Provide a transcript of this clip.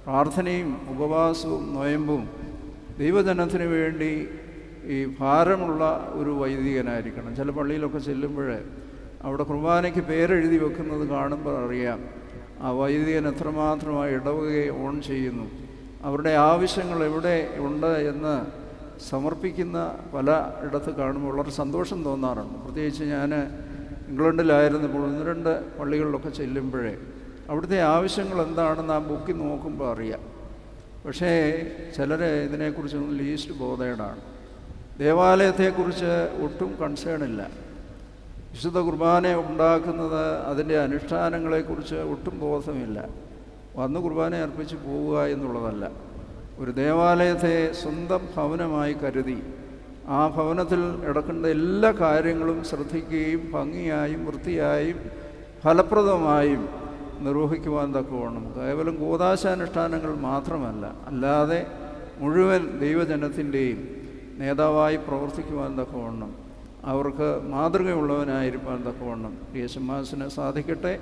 പ്രാർത്ഥനയും ഉപവാസവും നൊയമ്പും ദൈവജനത്തിന് വേണ്ടി ഈ ഭാരമുള്ള ഒരു വൈദികനായിരിക്കണം. ചില പള്ളിയിലൊക്കെ ചെല്ലുമ്പോൾ അവിടെ കുർബാനയ്ക്ക് പേരെഴുതി വെക്കുന്നത് കാണുമ്പോൾ അറിയാം ആ വൈദികൻ എത്രമാത്രമായി ഇടവകയെ ഓൺ ചെയ്യുന്നു, അവരുടെ ആവശ്യങ്ങൾ എവിടെ ഉണ്ട് എന്ന് സമർപ്പിക്കുന്ന പല ഇടത്ത് കാണുമ്പോൾ വളരെ സന്തോഷം തോന്നാറുണ്ട്. പ്രത്യേകിച്ച് ഞാൻ ഇംഗ്ലണ്ടിലായിരുന്നപ്പോൾ 1-2 പള്ളികളിലൊക്കെ ചെല്ലുമ്പോഴേ അവിടുത്തെ ആവശ്യങ്ങൾ എന്താണെന്ന് ആ ബുക്കിൽ നോക്കുമ്പോൾ അറിയാം. പക്ഷേ ചിലർ ഇതിനെക്കുറിച്ചൊന്നും ലീസ്റ്റ് ബോധേഡാണ്. ദേവാലയത്തെക്കുറിച്ച് ഒട്ടും കൺസേണില്ല. വിശുദ്ധ കുർബാന ഉണ്ടാക്കുന്നത് അതിൻ്റെ അനുഷ്ഠാനങ്ങളെക്കുറിച്ച് ഒട്ടും ബോധമില്ല. വന്ന് കുർബാന അർപ്പിച്ച് പോവുക എന്നുള്ളതല്ല. ഒരു ദേവാലയത്തെ സ്വന്തം ഭവനമായി കരുതി ആ ഭവനത്തിൽ നടക്കേണ്ട എല്ലാ കാര്യങ്ങളും ശ്രദ്ധിക്കുകയും ഭംഗിയായും വൃത്തിയായും ഫലപ്രദമായും നിർവഹിക്കുവാൻ തക്കവണ്ണം കേവലം കൂദാശാനുഷ്ഠാനങ്ങൾ മാത്രമല്ല, അല്ലാതെ മുഴുവൻ ദൈവജനത്തിൻ്റെയും നേതാവായി പ്രവർത്തിക്കുവാൻ തക്കവണ്ണം അവർക്ക് മാതൃകയുള്ളവനായിരിക്കാൻ തക്കവണ്ണം യേശുമാസിന് സാധിക്കട്ടെ.